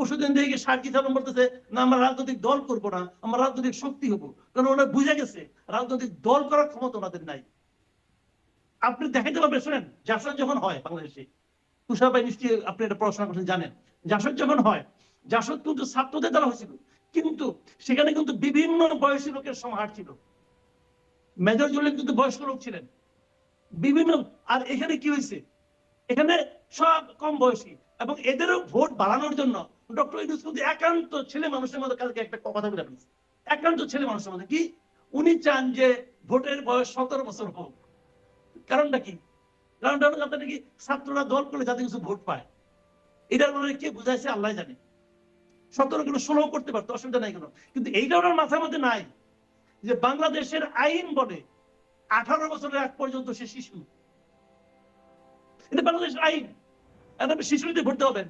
পরশুদিন দেখে সার্জিস আলম বলতেছে না আমরা রাজনৈতিক দল করবো না, আমরা রাজনৈতিক শক্তি হবো, কারণ ওরা বুঝে গেছে রাজনৈতিক দল করার ক্ষমতা ওনাদের নাই। আপনি দেখাইতে পারবেন, শোনেন, জাসদ যখন হয় বাংলাদেশে, তুষার ভাই নিশ্চয়ই আপনি এটা পড়াশোনা করছেন, জানেন জাসদ যখন হয়, জাসদ কিন্তু ছাত্রদের দ্বারা হয়েছিল, কিন্তু সেখানে কিন্তু বিভিন্ন বয়সী লোকের সমাহার ছিল। মেজর জলিল কিন্তু বয়স্ক লোক ছিলেন বিভিন্ন। আর এখানে কি হয়েছে, এখানে সব কম বয়সী, এবং এদেরও ভোট বাড়ানোর জন্য ডক্টর ইউনূস কিন্তু একান্ত ছেলে মানুষের মধ্যে কালকে একটা কথা বলে ফেলেছে, একান্ত ছেলে মানুষের মধ্যে কি উনি চান যে ভোটের বয়স 17 বছর হোক। কারণটা কি? কারণটা হলো আপনার কি ছাত্ররা দল করলে যাতে কিছু ভোট পায়, এটার মানে কে বুঝাইছে আল্লাহ জানে। 17 গুলো 16 করতে পারতো, অসুবিধা নাই কোনো, কিন্তু এইটা ওনার মাথার মধ্যে নাই যে বাংলাদেশের আইন বলে 18 বছরের আগ পর্যন্ত সে শিশু। এটা বাংলাদেশের আইন, আপনি শিশুদের ভর্তি হবেন।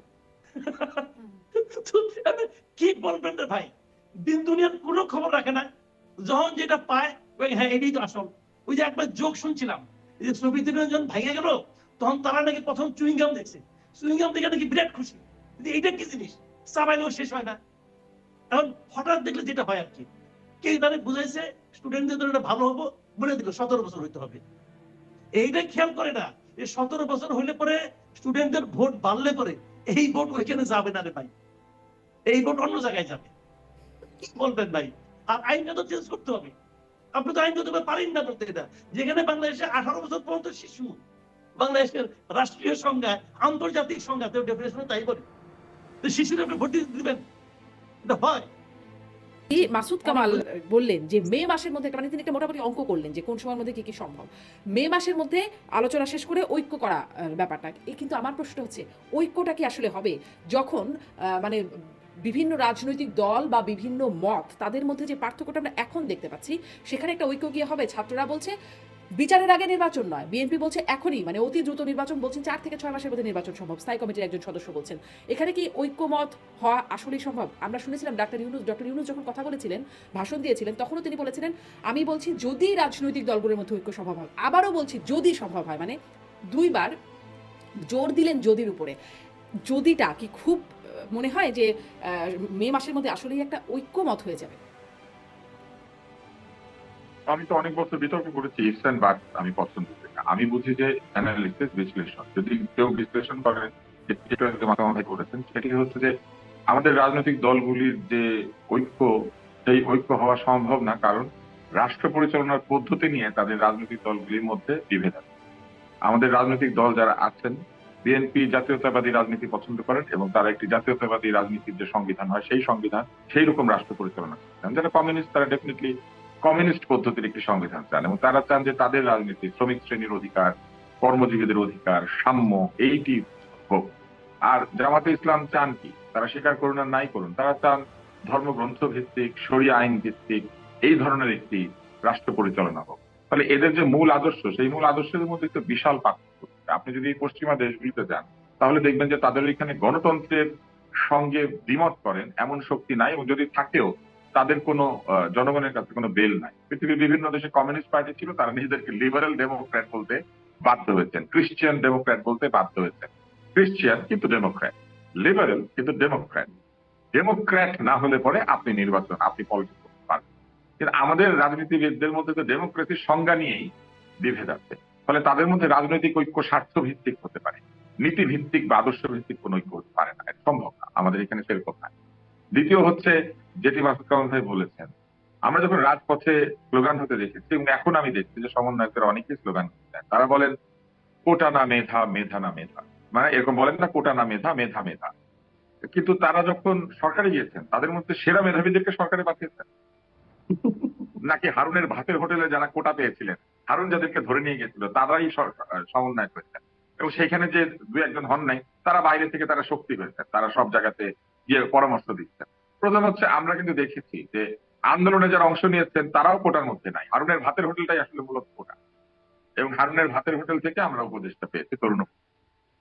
কি বলবেন রে ভাই, দিন দুনিয়ার কোনো খবর রাখে না, যখন যেটা পায় হ্যাঁ এটাই তো আসল। ওই যে একবার জোক শুনছিলাম, এই যে সোভিয়েত ইউনিয়ন যখন ভেঙে গেল, তখন তারা নাকি প্রথম চুইংগাম দেখছে, চুইংগাম দেখে নাকি বিরাট খুশি, কিন্তু এইটা কি জিনিস চাবাইলেও শেষ হয় না। এখন হঠাৎ দেখলে যেটা হয় আর কি, কে তাদের বুঝাইছে স্টুডেন্টদের জন্য এটা ভালো হবো, বলে দিল 17 বছর হইতে হবে। এইটা খেয়াল করে না যে 17 বছর হইলে পরে স্টুডেন্টদের ভোট বাড়লে পরে এই ভোট ওইখানে যাবে না রে ভাই, এই ভোট অন্য জায়গায় যাবে। কি বলবেন ভাই? আর আইনটা তো চেঞ্জ করতে হবে। আপনি তো আইন করতে পারেন না বলতে, এটা যেখানে বাংলাদেশে 18 বছর পর্যন্ত শিশু, বাংলাদেশের রাষ্ট্রীয় সংজ্ঞা, আন্তর্জাতিক সংজ্ঞা ডেফিনেশন তাই বলে, শিশুদের আপনি ভোট দিবেন, এটা হয়। মাসুদ কামাল বললেন যে মে মাসের মধ্যে, মানে তিনি একটা মোটামুটি অঙ্ক করলেন যে কোন সময়ের মধ্যে কি কি সম্ভব, মে মাসের মধ্যে আলোচনা শেষ করে ঐক্য করা ব্যাপারটা। কিন্তু আমার প্রশ্ন হচ্ছে ঐক্যটা কি আসলে হবে যখন মানে বিভিন্ন রাজনৈতিক দল বা বিভিন্ন মত তাদের মধ্যে যে পার্থক্যটা আমরা এখন দেখতে পাচ্ছি, সেখানে একটা ঐক্য গিয়ে হবে? ছাত্ররা বলছে বিচারের আগে নির্বাচন নয়, বিএনপি বলছে এখনই, মানে অতি দ্রুত নির্বাচন, বলছেন 4 থেকে 6 মাসের মধ্যে নির্বাচন সম্ভব, স্থায়ী কমিটির একজন সদস্য বলছেন। এখানে কি ঐক্যমত হওয়া আসলেই সম্ভব? আমরা শুনেছিলাম ডক্টর ইউনূস যখন কথা বলেছিলেন, ভাষণ দিয়েছিলেন, তখনও তিনি বলেছিলেন আমি বলছি যদি রাজনৈতিক দলগুলোর মধ্যে ঐক্য সম্ভব হয়, আবারও বলছি যদি সম্ভব হয়, মানে দুইবার জোর দিলেন যদির উপরে। যদিটা কি খুব মনে হয় যে মে মাসের মধ্যে আসলেই একটা ঐক্যমত হয়ে যাবে? আমি তো অনেক বছর বিতর্ক করেছি, ইফস এন্ড বাট আমি পছন্দ করি না। আমি বুঝি যে অ্যানালিসিস, বিশ্লেষণ, যদি কেউ বিশ্লেষণ করেন, মাথামাথায় করেছেন, সেটি হচ্ছে যে আমাদের রাজনৈতিক দলগুলির যে ঐক্য, সেই ঐক্য হওয়া সম্ভব না, কারণ রাষ্ট্র পরিচালনার পদ্ধতি নিয়ে তাদের রাজনৈতিক দলগুলির মধ্যে বিভেদ আছে। আমাদের রাজনৈতিক দল যারা আছেন, বিএনপি জাতীয়তাবাদী রাজনীতি পছন্দ করেন এবং তারা একটি জাতীয়তাবাদী রাজনীতির যে সংবিধান হয়, সেই সংবিধান, সেই রকম রাষ্ট্র পরিচালনা চান। যারা কমিউনিস্ট, তারা ডেফিনেটলি কমিউনিস্ট পদ্ধতির একটি সংবিধান চান, এবং তারা চান যে তাদের রাজনীতি শ্রমিক শ্রেণীর অধিকার, কর্মজীবীদের অধিকার, সাম্য, এইটি হোক। আর জামাতে ইসলাম চান কি? তারা স্বীকার করুন আর নাই করুন, তারা চান ধর্মগ্রন্থ ভিত্তিক, শরিয়া আইন ভিত্তিক এই ধরনের একটি রাষ্ট্র পরিচালনা হোক। তাহলে এদের যে মূল আদর্শ, সেই মূল আদর্শের মধ্যে একটা বিশাল পার্থক্য। আপনি যদি পশ্চিমা দেশগুলিতে যান, তাহলে দেখবেন যে তাদের এখানে গণতন্ত্রের সঙ্গে দ্বিমত করেন এমন শক্তি নাই, এবং যদি থাকেও তাদের কোনো জনগণের কাছে কোনো বেল নাই। পৃথিবীর বিভিন্ন দেশে কমিউনিস্ট পার্টি ছিল, তারা নিজেদেরকে লিবারেল ডেমোক্র্যাট বলতে বাধ্য হয়েছেন, ক্রিশ্চিয়ান ডেমোক্র্যাট বলতে বাধ্য হয়েছেন। ক্রিশ্চিয়ান কিন্তু ডেমোক্র্যাট, লিবারেল কিন্তু ডেমোক্র্যাট। ডেমোক্র্যাট না হলে পরে আপনি নির্বাচন, আপনি পলিটিক্স করতে পারবেন। কিন্তু আমাদের রাজনীতিবিদদের মধ্যে তো ডেমোক্রেসির সংজ্ঞা নিয়েই বিভেদ আছে। ফলে তাদের মধ্যে রাজনৈতিক ঐক্য স্বার্থ ভিত্তিক হতে পারে, নীতি ভিত্তিক বা আদর্শ ভিত্তিক কোন ঐক্য হতে পারে না, সম্ভব না। আমাদের এখানে সেরকম না। দ্বিতীয় হচ্ছে, যেটি মাসুদ কামাল ভাই বলেছেন, আমরা যখন রাজপথে স্লোগান হতে দেখেছি, এবং এখন আমি দেখছি যে সমন্বয়করা অনেকেই স্লোগান দেন, তারা বলেন কোটা না মেধা, মেধা না মেধা, মানে এরকম বলেন না কোটা না মেধা, মেধা মেধা। কিন্তু তারা যখন সরকারে গিয়েছেন, তাদের মধ্যে সেরা মেধাবীদেরকে সরকারে পাঠিয়েছেন। নাকি হারুনের ভাতের হোটেলে যারা কোটা পেয়েছিলেন, হারুন যাদেরকে ধরে নিয়ে গেছিল, তারাই সমন্বয় করেছেন, এবং সেখানে যে দু একজন হন নাই, তারা বাইরে থেকে তারা শক্তি হয়েছেন, তারা সব জায়গাতে গিয়ে পরামর্শ দিচ্ছেন। প্রথম হচ্ছে, আমরা কিন্তু দেখেছি যে আন্দোলনে যারা অংশ নিয়েছেন তারাও কোটার মধ্যে নাই। হারুনের ভাতের হোটেলটাই আসলে মূলত কোটা, এবং হারুনের ভাতের হোটেল থেকে আমরা উপদেশটা পেয়েছি তরুণ।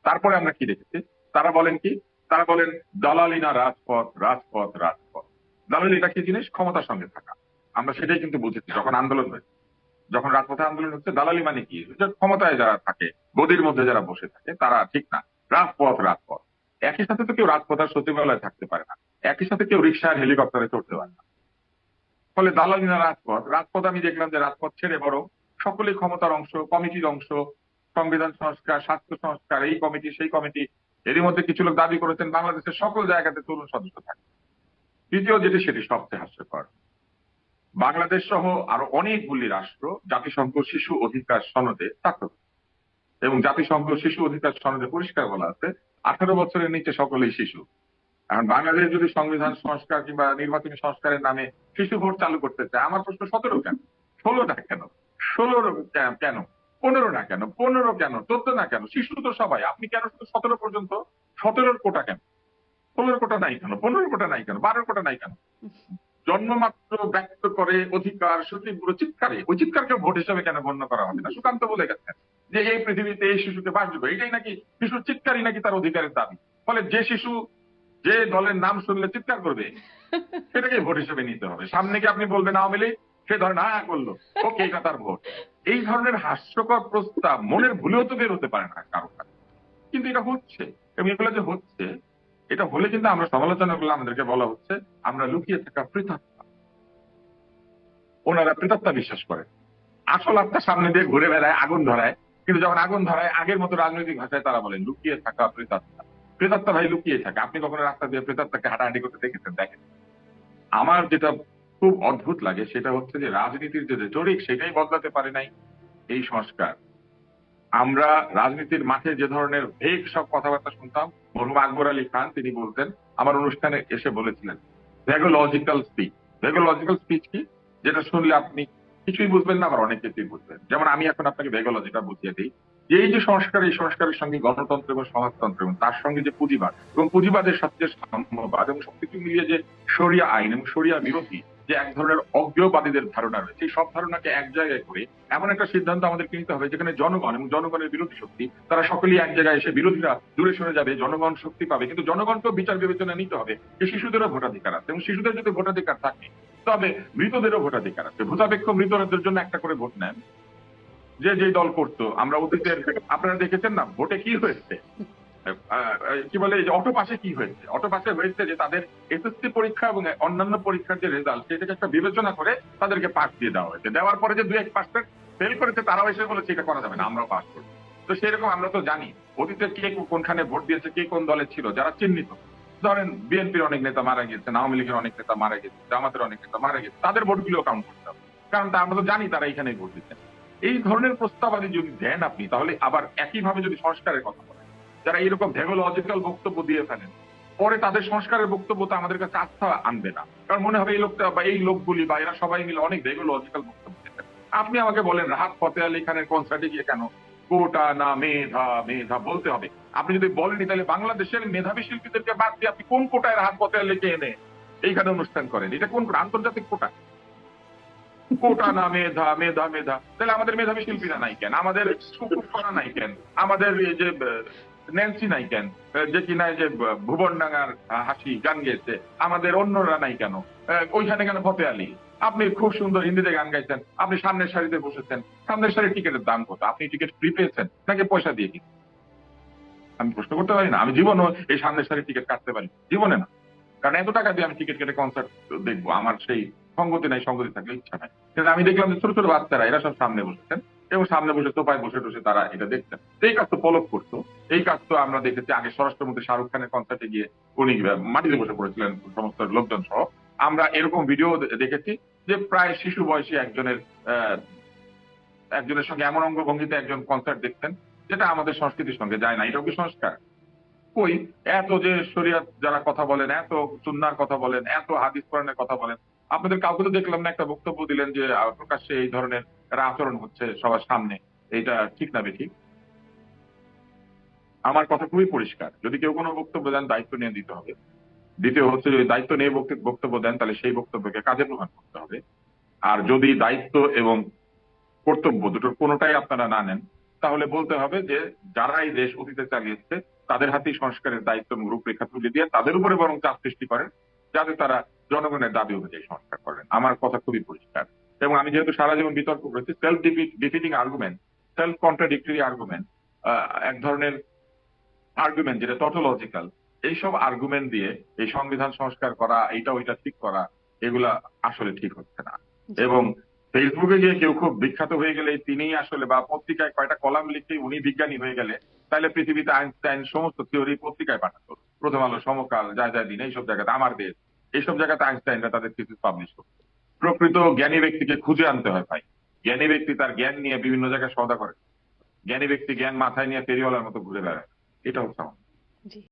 তারপরে আমরা কি দেখেছি, তারা বলেন কি, তারা বলেন দালালি না রাজপথ, রাজপথ রাজপথ। দালালি এটা কি জিনিস? ক্ষমতার সঙ্গে থাকা। আমরা সেটাই কিন্তু বুঝেছি যখন আন্দোলন হয়েছে, যখন রাজপথে আন্দোলন হচ্ছে। দালালি মানে কি? ক্ষমতায় যারা থাকে, গদির মধ্যে যারা বসে থাকে, তারা ঠিক না, রাজপথ রাজপথ। একই সাথে তো কেউ রাজপথ আর সচিবালয়ে থাকতে পারে না, একই সাথে কেউ রিক্সা আর হেলিকপ্টারে চড়তে পারে না। ফলে দালালি না রাজপথ, রাজপথ আমি দেখলাম যে রাজপথ ছেড়ে বরং সকলেই ক্ষমতার অংশ, কমিটির অংশ, সংবিধান সংস্কার, স্বাস্থ্য সংস্কার, এই কমিটি সেই কমিটি। এরই মধ্যে কিছু লোক দাবি করেছেন বাংলাদেশের সকল জায়গাতে তরুণ সদস্য থাকে। দ্বিতীয় যেটি, সেটি সবচেয়ে হাস্যকর, বাংলাদেশ সহ আরো অনেকগুলি রাষ্ট্র জাতিসংঘ শিশু অধিকার সনদে স্বাক্ষর, এবং জাতিসংঘ শিশু অধিকার সনদে পরিষ্কার বলা আছে 18 বছরের নিচে সকলেই শিশু। এখন বাংলাদেশ যদি সংবিধান সংস্কার কিংবা নির্বাচনী সংস্কারের নামে শিশু ভোট চালু করতে চায়, আমার প্রশ্ন 17 কেন, 16 না কেন, 16 কেন, 15 না কেন, 15 কেন, 14 না কেন? শিশু তো সবাই, আপনি কেন শুধু 17 পর্যন্ত? 17 কোটা কেন, 16 কোটা নাই কেন, 15 কোটা নাই কেন, 12 কোটা নাই কেন? জন্মমাত্র ব্যক্ত করে অধিকার সচিবগুলো চিৎকারে, ওই চিৎকারকে ভোট হিসেবে কেন গণ্য করা হবে না? সুকান্ত বলে গেছেন যে এই পৃথিবীতে এই শিশুকে বাস দেবে, এটাই নাকি শিশুর চিৎকারই নাকি তার অধিকারের দাবি। ফলে যে শিশু যে দলের নাম শুনলে চিৎকার করবে সেটাকে ভোট হিসেবে নিতে হবে। সামনে কি আপনি বলবেন আওয়ামী লীগ, সে ধরেন হ্যাঁ করলো, ওকে এটা তার ভোট। এই ধরনের হাস্যকর প্রস্তাব মনের ভুলেও তো বের হতে পারে না কারো কাছে, কিন্তু এটা হচ্ছে। এবং এগুলো যে হচ্ছে, এটা হলে কিন্তু আমরা সমালোচনা করলে আমাদেরকে বলা হচ্ছে আমরা লুকিয়ে থাকা পৃথকতা। ওনারা পৃথকতা বিশ্বাস করেন, আসল আত্মা সামনে দিয়ে ঘুরে বেড়ায়, আগুন ধরায়, কিন্তু যখন আগুন ধরায় আগের মতো রাজনৈতিক ভাষায় তারা বলেন লুকিয়ে থাকা পৃথকতা। পৃথকতা ভাই লুকিয়ে থাকে। আপনি কখনো রাস্তা দিয়ে পৃথকতাকে হাঁটাহাঁটি করতে দেখেছেন? দেখেন। আমার যেটা খুব অদ্ভুত লাগে সেটা হচ্ছে যে রাজনীতির যে রেটরিক সেটাই বদলাতে পারে নাই এই সংস্কার। আমরা রাজনীতির মাঠে যে ধরনের ভেগ সব কথাবার্তা শুনতাম, মরহুম আকবর আলী খান তিনি বলতেন, আমার অনুষ্ঠানে এসে বলেছিলেন ভেগোলজিক্যাল স্পিচ। ভেগোলজিক্যাল স্পিচ কি? যেটা শুনলে আপনি কিছুই বুঝবেন না, আবার অনেক কিছুই বুঝবেন। যেমন আমি এখন আপনাকে ভেগোলজিটা বুঝিয়ে দিই। এই যে সংস্কার, এই সংস্কারের সঙ্গে গণতন্ত্র এবং সমাজতন্ত্র এবং তার সঙ্গে যে পুঁজিবাদ এবং পুঁজিবাদের সাথে যে সাম্যবাদ এবং সবকিছু মিলিয়ে যে শরিয়া আইন এবং শরিয়া বিরোধী যে এক ধরনের অজ্ঞবাদীদের ধারণা রয়েছে, এই সব ধারণাকে এক জায়গায় করে এমন একটা সিদ্ধান্ত আমাদেরকে নিতে হবে যেখানে জনগণ এবং জনগণের বিরোধী শক্তি তারা সকলেই এক জায়গায় এসে, বিরোধীরা দূরে সরে যাবে, জনগণ শক্তি পাবে। কিন্তু জনগণকেও বিচার বিবেচনা নিতে হবে যে শিশুদেরও ভোটাধিকার আছে, এবং শিশুদের যদি ভোটাধিকার থাকে তবে মৃতদেরও ভোটাধিকার আছে। ভূতাপেক্ষ মৃতদের জন্য একটা করে ভোট নেন, যে যে দল করতো। আমরা অতীতের আপনারা দেখেছেন না ভোটে কি হয়েছে, কি বলে অটো পাশে কি হয়েছে? অটো পাশে হয়েছে যে তাদের এসএসসি পরীক্ষা এবং অন্যান্য পরীক্ষার যে রেজাল্ট সেটাকে একটা বিবেচনা করে তাদেরকে পাস দিয়ে দেওয়া হয়েছে। দেওয়ার পরে যে 2-1% ফেল করেছে তারাও এসে বলেছে এটা করা যাবে না, আমরাও পাস করবো। তো সেরকম আমরা তো জানি অতীতে কে কোনখানে ভোট দিয়েছে, কে কোন দলে ছিল, যারা চিহ্নিত। ধরেন বিএনপির অনেক নেতা মারা গেছেন, আওয়ামী লীগের অনেক নেতা মারা গেছে, জামাতের অনেক নেতা মারা গেছে, তাদের ভোটগুলো কাউন্ট করতে হবে, কারণ আমরা তো জানি তারা এখানেই ভোট দিচ্ছেন। এই ধরনের প্রস্তাবাদি যদি দেন আপনি, তাহলে আবার একইভাবে যদি সংস্কারের কথা বলেন, যারা এরকম ভেগোলজিক্যাল বক্তব্য দিয়ে ফেলেন, পরে তাদের সংস্কারের বক্তব্য তো আমাদের কাছে আস্থা আনবে না, কারণ মনে হবে এই লোকটা বা এই লোকগুলি বা এরা সবাই মিলে অনেক ভেগোলজিক্যাল বক্তব্য দিচ্ছেন। আপনি আমাকে বলেন রাহাত ফতেহ আলী খানের কনসার্টে গিয়ে কেন কোটা না মেধা মেধা বলতে হবে? আপনি যদি বলেনি তাহলে বাংলাদেশের মেধাবী শিল্পীদেরকে বাদ দিয়ে আপনি কোন কোটায় রাহাত ফতেহ আলীকে এনে এইখানে অনুষ্ঠান করেন? এটা কোন আন্তর্জাতিক কোটা? কোটা না মেধা মেধা মেধা, তাহলে আমাদের মেধাবী শিল্পীরা নাই কেন? আমাদের করা নাই কেন? আমাদের এই যে ন্যান্সি নাই কেন, যে কিনা যে ভুবনডাঙ্গার হাসি গান গেয়েছে? আমাদের অন্যরা নাই কেন? ওইখানে কেন ফতেহ আলী? আপনি খুব সুন্দর হিন্দিতে গান গাইছেন, আপনি সামনের সারিতে বসেছেন, সামনের সারির টিকিটের দাম কত? আপনি টিকিট ফ্রি পেয়েছেন নাকি পয়সা দিয়ে কিনছেন? আমি প্রশ্ন করতে পারি না? আমি জীবনও এই সামনের সারির টিকিট কাটতে পারি? জীবনে না, কারণ এত টাকা দিয়ে আমি টিকিট কেটে কনসার্ট দেখবো, আমার সেই সঙ্গতি নাই, সঙ্গতি থাকলে ইচ্ছা নাই। কিন্তু আমি দেখলাম যে ছোট ছোট বাচ্চারা এরা সব সামনে বসেছেন এবং সামনে বসে সোফায় বসে বসে তারা এটা দেখছেন। এই কাজ তো পলক করতো, এই কাজ তো আমরা দেখেছি আগে স্বরাষ্ট্রমন্ত্রী শাহরুখ খানের কনসার্টে গিয়ে উনি মাটিতে বসে পড়েছিলেন সমস্ত লোকজন সহ। আমরা এরকম ভিডিও দেখেছি যে প্রায় শিশু বয়সী একজনের সঙ্গে এমন অঙ্গভঙ্গিতে একজন কনসার্ট দেখছেন যেটা আমাদের সংস্কৃতির সঙ্গে যায় না। এটাও কি সংস্কার? কই, এত যে শরিয়াত যারা কথা বলেন, এত সুন্নাহর কথা বলেন, এত হাদিস কোরআনের কথা বলেন, আপনাদের কাউকে তো দেখলাম না একটা বক্তব্য দিলেন যে প্রকাশ্যে এই ধরনের একটা আচরণ হচ্ছে সবার সামনে, এটা ঠিক না বেঠিক? আমার কথা খুবই পরিষ্কার, যদি কেউ কোনো বক্তব্য দেন দায়িত্ব নিয়ে দিতে হবে। দ্বিতীয় হচ্ছে যদি দায়িত্ব নিয়ে বক্তব্য দেন তাহলে সেই বক্তব্যকে কাজে প্রমাণ করতে হবে। আর যদি দায়িত্ব এবং কর্তব্য দুটোর কোনোটাই আপনারা না নেন, তাহলে বলতে হবে যে যারা এই দেশ অতীতে চালিয়েছে তাদের হাতেই সংস্কারের দায়িত্ব এবং রূপরেখা তুলে দিয়ে তাদের উপরে বরং চাপ সৃষ্টি করেন যাতে তারা জনগণের দাবি অনুযায়ী সংস্কার করেন। আমার কথা খুবই পরিষ্কার। এবং আমি যেহেতু সারা জীবন বিতর্ক করেছি, self defeating argument, self contradictory argument, এক ধরনের আর্গুমেন্ট যেটা টটোলজিক্যাল, এইসব আর্গুমেন্ট দিয়ে এই সংবিধান সংস্কার করা, এইটা ওইটা ঠিক করা, এগুলা আসলে ঠিক হচ্ছে না। এবং ফেসবুকে গিয়ে কেউ খুব বিখ্যাত হয়ে গেলে তিনি আসলে, বা পত্রিকায় কয়টা কলাম লিখে উনি বিজ্ঞানী হয়ে গেলে, তাহলে পৃথিবীতে আইনস্টাইন সমস্ত থিওরি পত্রিকায় পাঠাতো, প্রথম আলো, সমকাল, যায় যায় দিন, এইসব জায়গাতে, আমার দেশ, এইসব জায়গাতে আইনস্টাইনরা তাদের থিসিস পাবলিশ করতো। প্রকৃত জ্ঞানী ব্যক্তিকে খুঁজে আনতে হয় ভাই। জ্ঞানী ব্যক্তি তার জ্ঞান নিয়ে বিভিন্ন জায়গায় সওদা করে। জ্ঞানী ব্যক্তি জ্ঞান মাথায় নিয়ে ফেরিওয়ালার মতো ঘুরে বেড়ায়। এটা হচ্ছে আমার। জি।